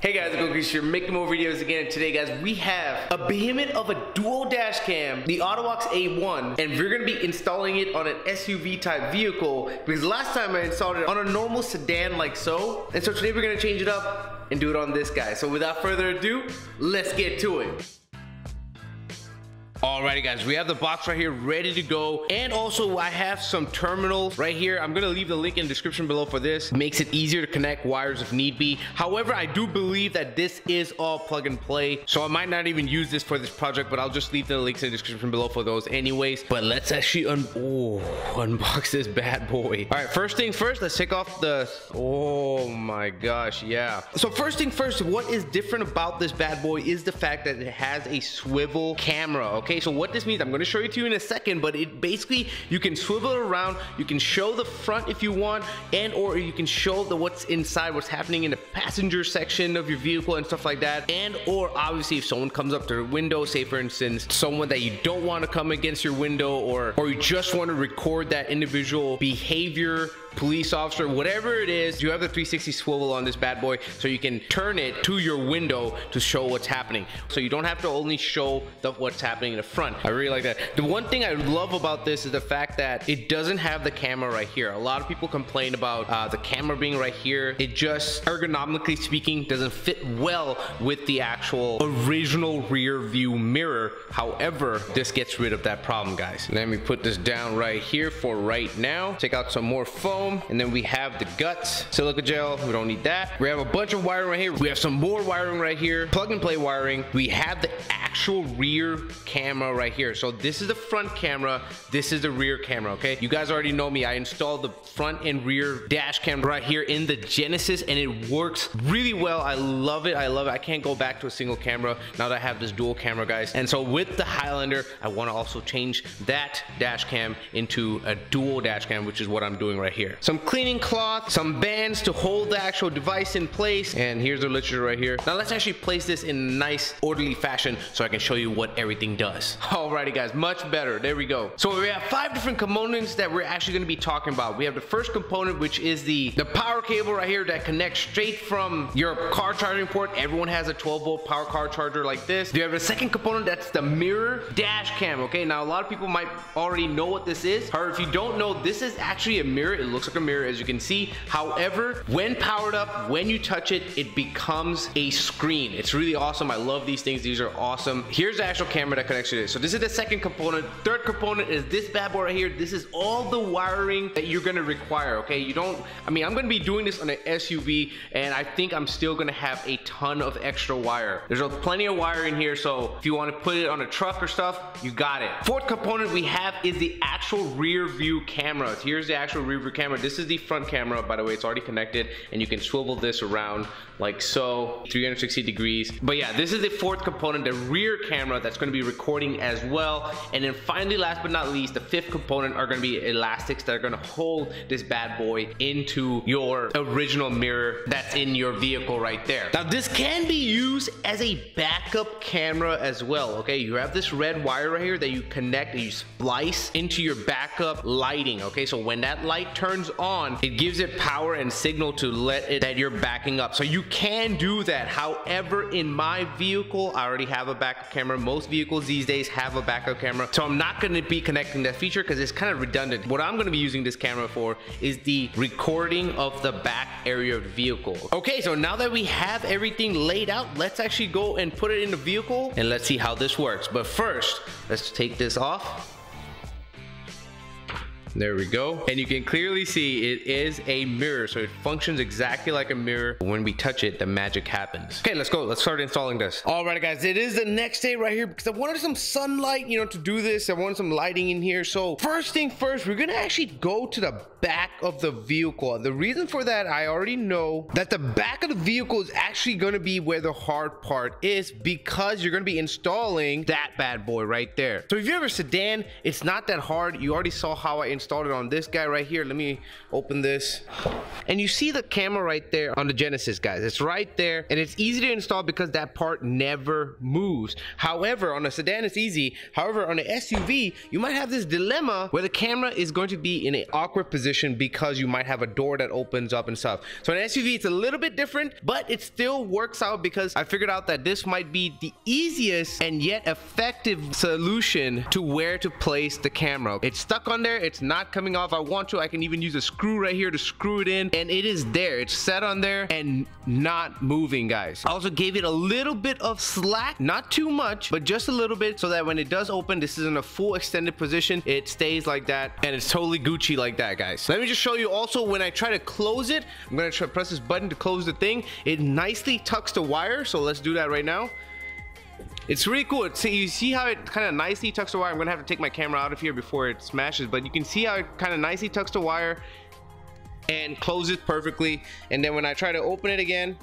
Hey guys, Goku here, making more videos again. Today, guys, we have a behemoth of a dual dash cam, the Autobox A1, and we're gonna be installing it on an SUV type vehicle because last time I installed it on a normal sedan like so. And so today we're gonna change it up and do it on this guy. So without further ado, let's get to it. Alrighty guys, we have the box right here ready to go, and also I have some terminals right here. I'm gonna leave the link in the description below for this. Makes it easier to connect wires if need be. However, I do believe that this is all plug and play, so I might not even use this for this project, but I'll just leave the links in the description below for those anyways. But let's actually unbox this bad boy. All right, first things first, let's take off the, oh my gosh, yeah. So first thing first, what is different about this bad boy is the fact that it has a swivel camera, okay? So what this means, I'm going to show it to you in a second, but it basically, you can swivel it around, you can show the front if you want, and or you can show the what's inside, what's happening in the passenger section of your vehicle and stuff like that. And or obviously if someone comes up to the window, say for instance someone that you don't want to come against your window, or you just want to record that individual behavior, police officer, whatever it is, you have the 360 swivel on this bad boy, so you can turn it to your window to show what's happening, so you don't have to only show what's happening in the front. I really like that. The one thing I love about this is the fact that it doesn't have the camera right here. A lot of people complain about the camera being right here. It just, ergonomically speaking, doesn't fit well with the actual original rear view mirror. However, this gets rid of that problem, guys. Let me put this down right here for right now. Take out some more foam. And then we have the guts, silica gel, we don't need that. We have a bunch of wiring right here. We have some more wiring right here, plug and play wiring. We have the actual rear camera right here. So this is the front camera, this is the rear camera, okay? You guys already know me, I installed the front and rear dash cam right here in the Genesis, and it works really well. I love it, I love it. I can't go back to a single camera now that I have this dual camera, guys. And so with the Highlander, I want to also change that dash cam into a dual dash cam, which is what I'm doing right here. Some cleaning cloth, some bands to hold the actual device in place, and here's the literature right here. Now let's actually place this in a nice orderly fashion so I can show you what everything does. Alrighty guys, much better. There we go. So we have 5 different components that we're actually going to be talking about. We have the first component, which is the power cable right here that connects straight from your car charging port. Everyone has a 12-volt power car charger like this. You have the second component, that's the mirror dash cam, okay? Now a lot of people might already know what this is. However, if you don't know, this is actually a mirror. It looks like a mirror, as you can see. However, when powered up, when you touch it, it becomes a screen. It's really awesome. I love these things. These are awesome. Here's the actual camera that connects to this. So this is the second component. Third component is this bad boy right here. This is all the wiring that you're going to require, okay? You don't, I mean, I'm going to be doing this on an SUV, and I think I'm still going to have a ton of extra wire. There's plenty of wire in here, so if you want to put it on a truck or stuff, you got it. Fourth component we have is the actual rear view camera. Here's the actual rear view camera. This is the front camera, by the way. It's already connected, and you can swivel this around like so, 360 degrees. But yeah, this is the fourth component, the rear camera, that's going to be recording as well. And then finally, last but not least, the fifth component are going to be elastics that are going to hold this bad boy into your original mirror that's in your vehicle right there. Now this can be used as a backup camera as well, okay? You have this red wire right here that you connect and you splice into your backup lighting, okay? So when that light turns on, it gives it power and signal to let it that you're backing up. So you can do that. However, in my vehicle, I already have a backup camera. Most vehicles these days have a backup camera, so I'm not going to be connecting that feature because it's kind of redundant. What I'm going to be using this camera for is the recording of the back area of the vehicle. Okay, so now that we have everything laid out, let's actually go and put it in the vehicle and let's see how this works. But first, let's take this off. There we go, and you can clearly see it is a mirror, so it functions exactly like a mirror. When we touch it, the magic happens. Okay, let's go. Let's start installing this. All right guys, it is the next day right here because I wanted some sunlight, you know, to do this. I wanted some lighting in here. So first thing first, we're gonna actually go to the back of the vehicle. The reason for that, I already know that the back of the vehicle is actually going to be where the hard part is, because you're going to be installing that bad boy right there. So if you have a sedan, it's not that hard. You already saw how I installed it on this guy right here. Let me open this, and you see the camera right there on the Genesis, guys. It's right there, and it's easy to install because that part never moves. However, on a sedan it's easy. However, on an SUV, you might have this dilemma where the camera is going to be in an awkward position position because you might have a door that opens up and stuff. So in SUV it's a little bit different, but it still works out because I figured out that this might be the easiest and yet effective solution to where to place the camera. It's stuck on there, it's not coming off. If I want to, I can even use a screw right here to screw it in, and it is there. It's set on there and not moving, guys. I also gave it a little bit of slack, not too much, but just a little bit, so that when it does open, this is in a full extended position, it stays like that, and it's totally Gucci like that, guys. Let me just show you also when I try to close it. I'm gonna try to press this button to close the thing. It nicely tucks the wire, so let's do that right now. It's really cool. You see how it kind of nicely tucks the wire. I'm gonna have to take my camera out of here before it smashes, but you can see how it kind of nicely tucks the wire and closes perfectly. And then when I try to open it again,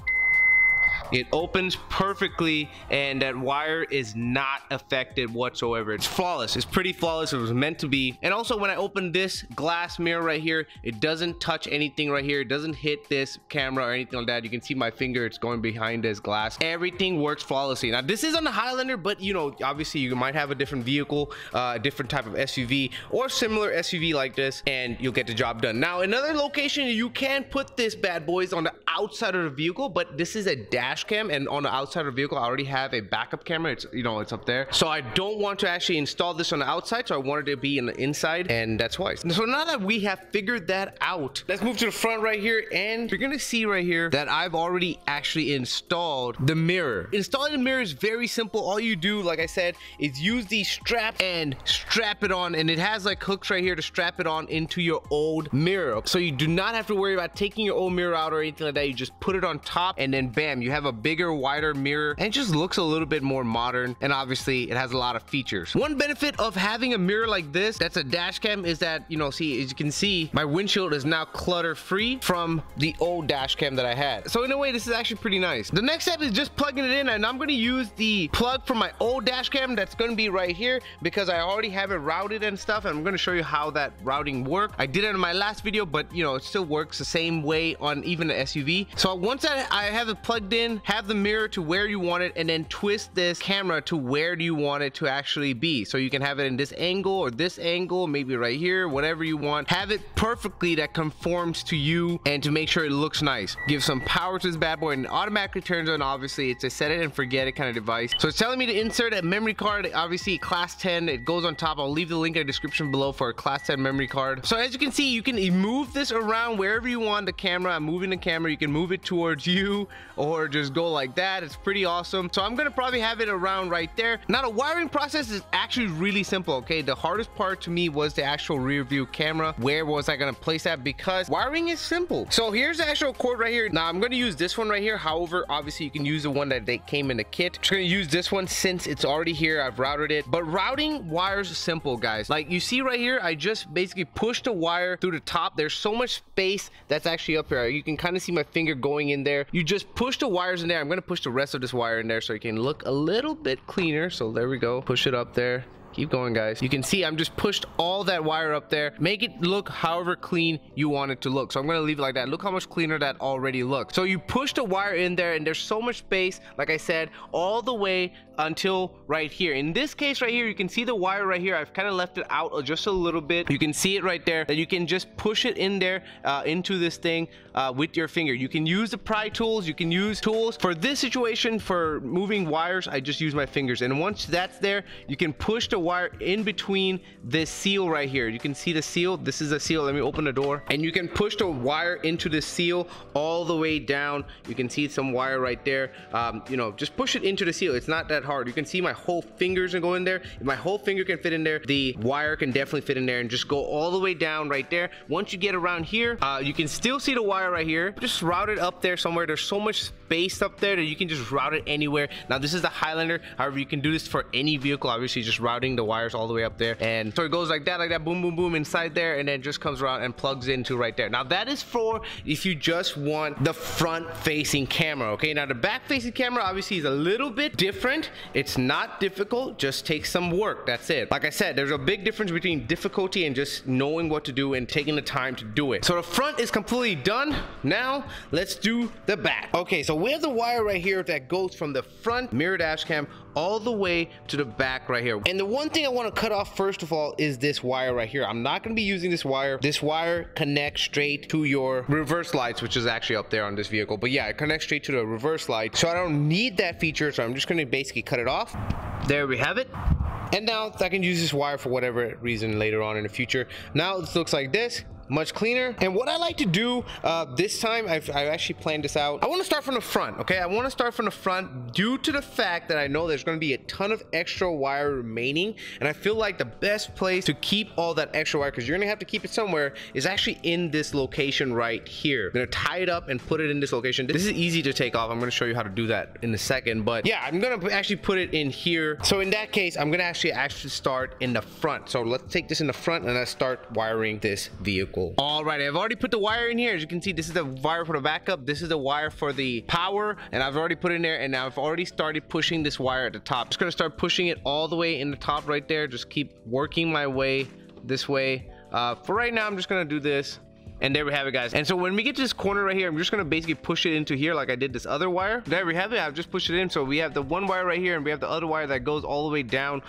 it opens perfectly, and that wire is not affected whatsoever. It's flawless. It's pretty flawless. It was meant to be. And also when I open this glass mirror right here, it doesn't touch anything right here. It doesn't hit this camera or anything like that. You can see my finger, it's going behind this glass. Everything works flawlessly. Now this is on the Highlander, but you know, obviously you might have a different vehicle, a different type of SUV or similar SUV like this, and you'll get the job done. Now another location you can put this bad boy is on the outside of the vehicle, but this is a dash cam, and on the outside of the vehicle I already have a backup camera. It's, you know, it's up there, so I don't want to actually install this on the outside, so I wanted it to be in the inside, and that's why. So now that we have figured that out, let's move to the front right here, and you're gonna see right here that I've already actually installed the mirror. Installing the mirror is very simple. All you do, like I said, is use these straps and strap it on, and it has like hooks right here to strap it on into your old mirror, so you do not have to worry about taking your old mirror out or anything like that. You just put it on top, and then bam, you have a bigger, wider mirror, and it just looks a little bit more modern, and obviously it has a lot of features. One benefit of having a mirror like this that's a dash cam is that, you know, see, as you can see, my windshield is now clutter free from the old dash cam that I had. So in a way, this is actually pretty nice. The next step is just plugging it in, and I'm going to use the plug from my old dash cam that's going to be right here because I already have it routed and stuff, and I'm going to show you how that routing works. I did it in my last video, but you know, it still works the same way on even an SUV. So once I have it plugged in, have the mirror to where you want it, and then twist this camera to where do you want it to actually be. So you can have it in this angle or this angle, maybe right here, whatever you want. Have it perfectly that conforms to you, and to make sure it looks nice. Give some power to this bad boy, and it automatically turns on. Obviously it's a set it and forget it kind of device. So it's telling me to insert a memory card, obviously class 10. It goes on top. I'll leave the link in the description below for a class 10 memory card. So as you can see, you can move this around wherever you want the camera. I'm moving the camera. You can move it towards you or just go like that. It's pretty awesome. So I'm gonna probably have it around right there. Now the wiring process is actually really simple. Okay, the hardest part to me was the actual rear view camera. Where was I gonna place that? Because wiring is simple. So here's the actual cord right here. Now I'm gonna use this one right here. However, obviously you can use the one that they came in the kit. I'm just gonna use this one since it's already here. I've routed it. But routing wires is simple, guys. Like you see right here, I just basically pushed the wire through the top. There's so much space that's actually up here. You can kind of see my finger going in there. You just push the wires in there. I'm gonna push the rest of this wire in there so it can look a little bit cleaner. So there we go. Push it up there. Keep going, guys. You can see I'm just pushed all that wire up there. Make it look however clean you want it to look. So I'm gonna leave it like that. Look how much cleaner that already looks. So you push the wire in there, and there's so much space, like I said, all the way until right here. In this case right here, you can see the wire right here. I've kind of left it out just a little bit. You can see it right there, that you can just push it in there into this thing with your finger. You can use the pry tools. You can use tools. For this situation, for moving wires, I just use my fingers. And once that's there, you can push the wire in between this seal right here. You can see the seal. This is a seal. Let me open the door, and you can push the wire into the seal all the way down. You can see some wire right there. You know, just push it into the seal. It's not that hard. You can see my whole fingers can go in there. If my whole finger can fit in there, the wire can definitely fit in there, and just go all the way down right there. Once you get around here, you can still see the wire right here. Just route it up there somewhere. There's so much space up there that you can just route it anywhere. Now this is the Highlander. However, you can do this for any vehicle. Obviously just routing the wires all the way up there, and so it goes like that, boom boom boom inside there, and then just comes around and plugs into right there. Now that is for if you just want the front facing camera. Okay, now the back facing camera obviously is a little bit different. It's not difficult, just takes some work. That's it. Like I said, there's a big difference between difficulty and just knowing what to do and taking the time to do it. So the front is completely done. Now let's do the back. Okay, so we have the wire right here that goes from the front mirror dash cam all the way to the back right here. And the one one thing I want to cut off first of all is this wire right here. I'm not going to be using this wire. This wire connects straight to your reverse lights, which is actually up there on this vehicle. But yeah, it connects straight to the reverse light, so I don't need that feature. So I'm just going to basically cut it off. There we have it. And now I can use this wire for whatever reason later on in the future. Now this looks like this. Much cleaner. And what I like to do this time, I've actually planned this out. I want to start from the front, okay? I want to start from the front due to the fact that I know there's going to be a ton of extra wire remaining, and I feel like the best place to keep all that extra wire, because you're going to have to keep it somewhere, is actually in this location right here. I'm going to tie it up and put it in this location. This is easy to take off. I'm going to show you how to do that in a second, but yeah, I'm going to actually put it in here. So in that case, I'm going to actually start in the front. So let's take this in the front and let's start wiring this vehicle. All right, I've already put the wire in here. As you can see, this is the wire for the backup, this is the wire for the power, and I've already put it in there. And now I've already started pushing this wire at the top. Just gonna start pushing it all the way in the top right there. Just keep working my way this way. For right now, I'm just gonna do this. And there we have it, guys. And so when we get to this corner right here, I'm just gonna basically push it into here like I did this other wire. There we have it. I've just pushed it in. So we have the one wire right here, and we have the other wire that goes all the way down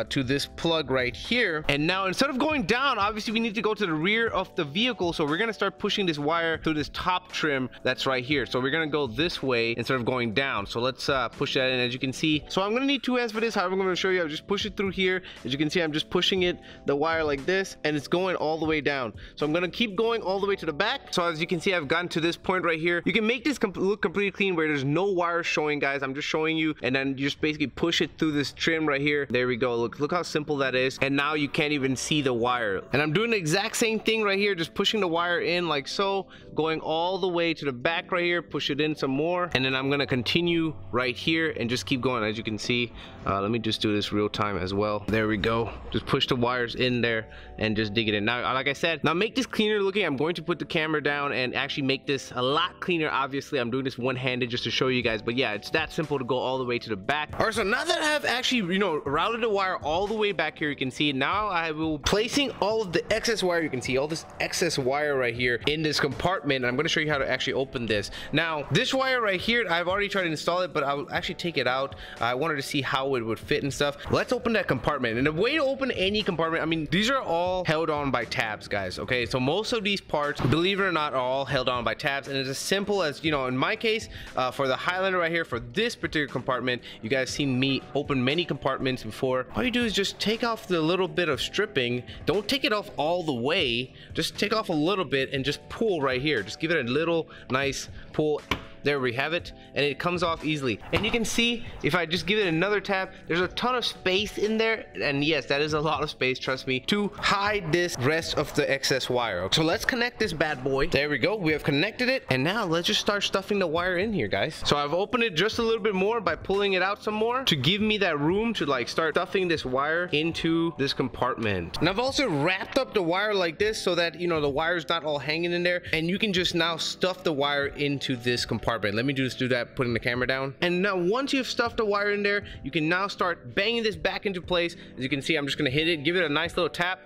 to this plug right here. And now instead of going down, obviously we need to go to the rear of the vehicle. So we're gonna start pushing this wire through this top trim that's right here. So we're gonna go this way instead of going down. So let's push that in. As you can see, so I'm gonna need 2 hands for this. However, I'm gonna show you, I'll just push it through here. As you can see, I'm just pushing it, the wire like this, and it's going all the way down. So I'm gonna keep going all the way to the back. So as you can see, I've gotten to this point right here. You can make this look completely clean where there's no wires showing, guys. I'm just showing you, and then you just basically push it through this trim right here. There we go. Look how simple that is. And now you can't even see the wire. And I'm doing the exact same thing right here, just pushing the wire in like so, going all the way to the back right here, push it in some more, and then I'm gonna continue right here and just keep going. As you can see, let me just do this real time as well. There we go. Just push the wires in there and just dig it in. Now, like I said, now make this cleaner looking. I'm going to put the camera down and actually make this a lot cleaner. Obviously, I'm doing this one-handed just to show you guys, but yeah, it's that simple to go all the way to the back. All right, so now that I have actually, you know, routed the wire all the way back here, you can see now I will placing all of the excess wire. You can see all this excess wire right here in this compartment, and I'm going to show you how to actually open this. Now, this wire right here, I've already tried to install it, but I'll actually take it out. I wanted to see how it would fit and stuff. Let's open that compartment. And the way to open any compartment, I mean, these are all held on by tabs, guys. Okay, so most of these parts, believe it or not, are all held on by tabs, and it's as simple as, you know, in my case, for the Highlander right here, for this particular compartment, you guys seen me open many compartments before. All you do is just take off the little bit of stripping. Don't take it off all the way, just take off a little bit and just pull right here. Just give it a little nice pull. There we have it, and it comes off easily. And you can see, if I just give it another tap, there's a ton of space in there, and yes, that is a lot of space, trust me, to hide this rest of the excess wire. So let's connect this bad boy. There we go, we have connected it, and now let's just start stuffing the wire in here, guys. So I've opened it just a little bit more by pulling it out some more to give me that room to like start stuffing this wire into this compartment. And I've also wrapped up the wire like this so that, you know, the wire's not all hanging in there, and you can just now stuff the wire into this compartment. Let me just do that, putting the camera down. And now once you've stuffed the wire in there, you can now start banging this back into place. As you can see, I'm just gonna hit it, give it a nice little tap.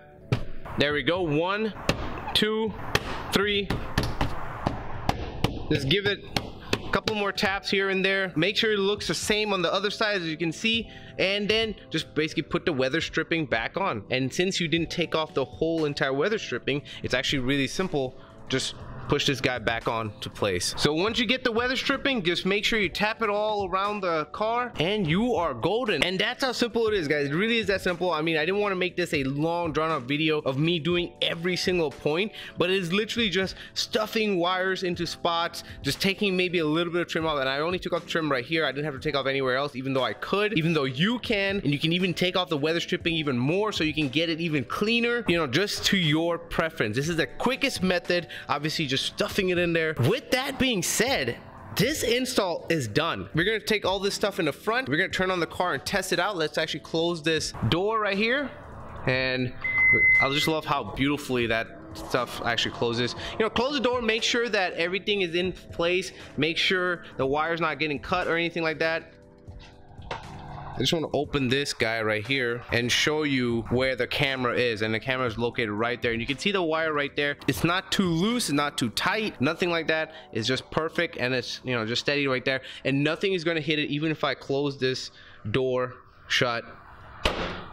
There we go, 1, 2, 3. Just give it a couple more taps here and there. Make sure it looks the same on the other side, as you can see, and then just basically put the weather stripping back on. And since you didn't take off the whole entire weather stripping, it's actually really simple. Just push this guy back on to place. So once you get the weather stripping, just make sure you tap it all around the car and you are golden. And that's how simple it is, guys. It really is that simple. I mean, I didn't want to make this a long drawn out video of me doing every single point, but it is literally just stuffing wires into spots, just taking maybe a little bit of trim off. And I only took off the trim right here. I didn't have to take off anywhere else, even though I could, even though you can. And you can even take off the weather stripping even more so you can get it even cleaner, you know, just to your preference. This is the quickest method, obviously, just stuffing it in there. With that being said, this install is done. We're gonna take all this stuff in the front. We're gonna turn on the car and test it out. Let's actually close this door right here, and I just love how beautifully that stuff actually closes. You know, close the door, make sure that everything is in place, make sure the wire's not getting cut or anything like that. I just want to open this guy right here and show you where the camera is, and the camera is located right there, and you can see the wire right there. It's not too loose, it's not too tight, nothing like that. It's just perfect, and it's, you know, just steady right there, and nothing is going to hit it even if I close this door shut.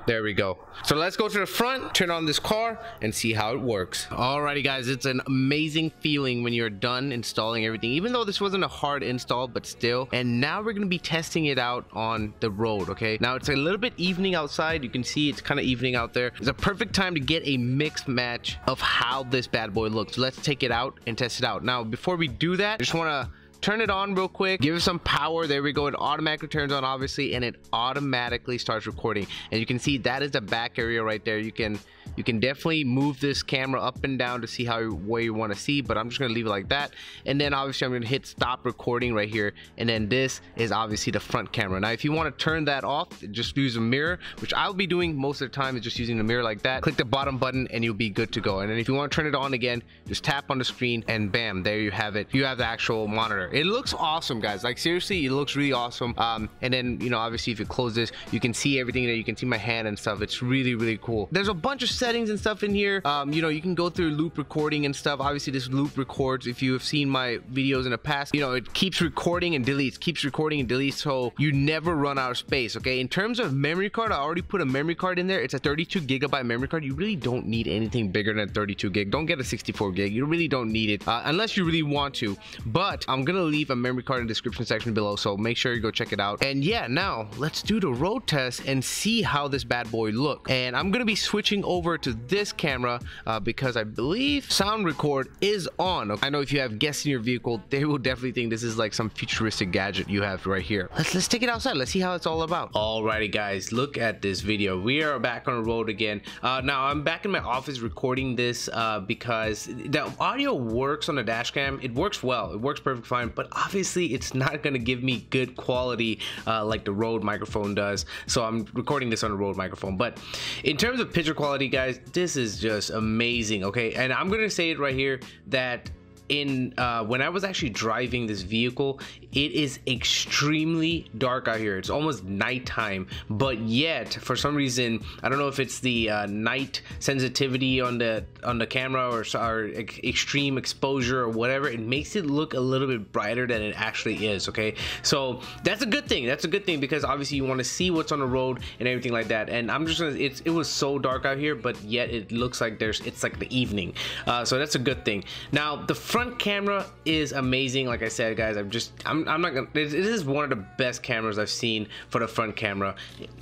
There we go. So let's go to the front, turn on this car, and see how it works. Alrighty guys, it's an amazing feeling when you're done installing everything, even though this wasn't a hard install, but still. And now we're gonna be testing it out on the road, okay? Now it's a little bit evening outside. You can see it's kind of evening out there. It's a perfect time to get a mixed match of how this bad boy looks. Let's take it out and test it out. Now, before we do that, I just wanna turn it on real quick, give it some power. There we go. It automatically turns on, obviously, and it automatically starts recording. And you can see that is the back area right there. You can definitely move this camera up and down to see where you want to see, but I'm just gonna leave it like that. And then obviously I'm gonna hit stop recording right here, and then this is obviously the front camera. Now if you want to turn that off, just use a mirror, which I'll be doing most of the time, is just using the mirror like that. Click the bottom button and you'll be good to go. And then if you want to turn it on again, just tap on the screen and bam, there you have it. You have the actual monitor. It looks awesome, guys. Like seriously, it looks really awesome. And then, you know, obviously if you close this, you can see everything there. You can see my hand and stuff. It's really, really cool. There's a bunch of settings and stuff in here. You know, you can go through loop recording and stuff. Obviously this loop records. If you have seen my videos in the past, you know, it keeps recording and deletes, keeps recording and deletes, so you never run out of space. Okay, in terms of memory card, I already put a memory card in there. It's a 32 gigabyte memory card. You really don't need anything bigger than 32 gig. Don't get a 64 gig. You really don't need it unless you really want to. But I'm gonna leave a memory card in the description section below, so make sure you go check it out. And yeah, now let's do the road test and see how this bad boy looks. And I'm gonna be switching over to this camera because I believe sound record is on. I know if you have guests in your vehicle, they will definitely think this is like some futuristic gadget you have right here. Let's take it outside. Let's see how it's all about. Alrighty guys, look at this video. We are back on the road again. Now I'm back in my office recording this because the audio works on the dash cam. It works well. It works perfectly fine, but obviously it's not gonna give me good quality like the Rode microphone does. So I'm recording this on a Rode microphone. But in terms of picture quality, guys, this is just amazing. Okay, and I'm gonna say it right here that when I was actually driving this vehicle, it is extremely dark out here. It's almost nighttime, but yet for some reason, I don't know if it's the night sensitivity on the camera or extreme exposure or whatever, it makes it look a little bit brighter than it actually is. Okay, so that's a good thing. That's a good thing, because obviously you want to see what's on the road and everything like that. And I'm just gonna, it was so dark out here, but yet it looks like it's like the evening, so that's a good thing. Now the front camera is amazing. Like I said, guys, I'm not gonna, it is one of the best cameras I've seen for the front camera.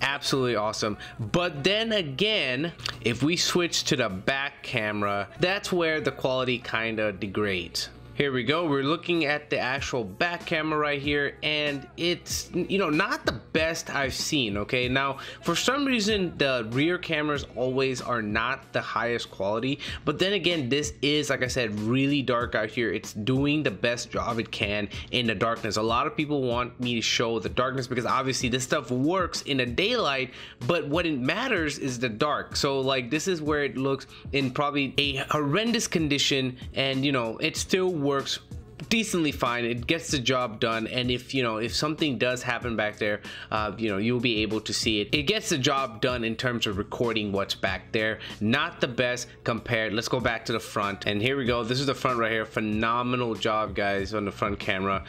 Absolutely awesome. But then again, if we switch to the back camera, that's where the quality kind of degrades. Here we go. We're looking at the actual back camera right here, and it's, you know, not the best I've seen. Okay, now for some reason the rear cameras always are not the highest quality, but then again, this is, like I said, really dark out here. It's doing the best job it can in the darkness. A lot of people want me to show the darkness because obviously this stuff works in the daylight, but what it matters is the dark. So like, this is where it looks in probably a horrendous condition, and you know, it still works decently fine. It gets the job done, and if something does happen back there, you know, you'll be able to see it. It gets the job done in terms of recording what's back there. Not the best compared. Let's go back to the front, and here we go. This is the front right here. Phenomenal job, guys, on the front camera.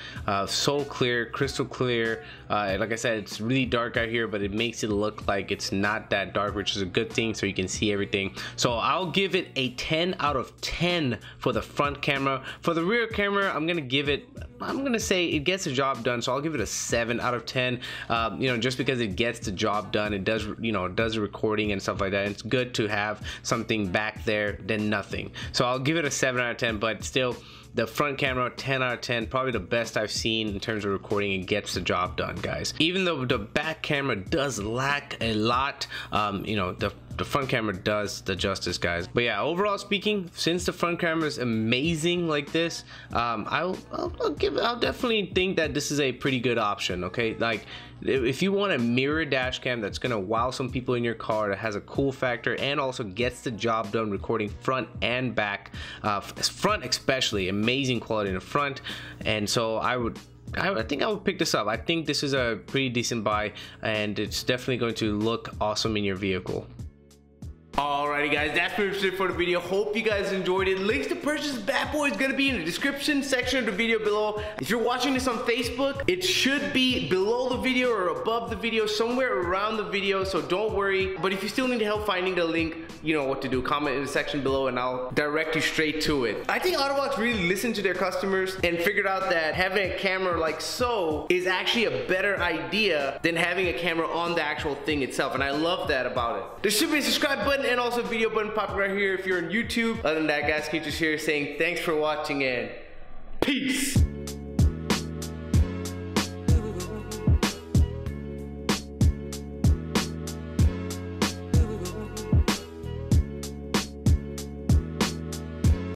So clear, crystal clear. Like I said, it's really dark out here, but it makes it look like it's not that dark, which is a good thing, so you can see everything. So I'll give it a 10 out of 10 for the front camera. For the rear camera, I'm gonna say it gets the job done, so I'll give it a 7 out of 10. You know, just because it gets the job done, it does, you know, it does the recording and stuff like that. It's good to have something back there than nothing, so I'll give it a 7 out of 10. But still, the front camera, 10 out of 10, probably the best I've seen in terms of recording. It gets the job done, guys. Even though the back camera does lack a lot, you know, the front camera does the justice, guys. But yeah, overall speaking, since the front camera is amazing like this, I'll definitely think that this is a pretty good option. Okay, like if you want a mirror dash cam that's gonna wow some people in your car, that has a cool factor and also gets the job done recording front and back, front especially, amazing quality in the front. And so I think I would pick this up. I think this is a pretty decent buy, and it's definitely going to look awesome in your vehicle. All right. Alrighty guys, that's pretty much it for the video. Hope you guys enjoyed it. Links to purchase this bad boy is gonna be in the description section of the video below. If you're watching this on Facebook, it should be below the video or above the video, somewhere around the video, so don't worry. But if you still need help finding the link, you know what to do. Comment in the section below and I'll direct you straight to it. I think Autobox really listened to their customers and figured out that having a camera like so is actually a better idea than having a camera on the actual thing itself, and I love that about it. There should be a subscribe button and also a video button popping right here if you're on YouTube. Other than that, guys, keep just here saying thanks for watching and peace.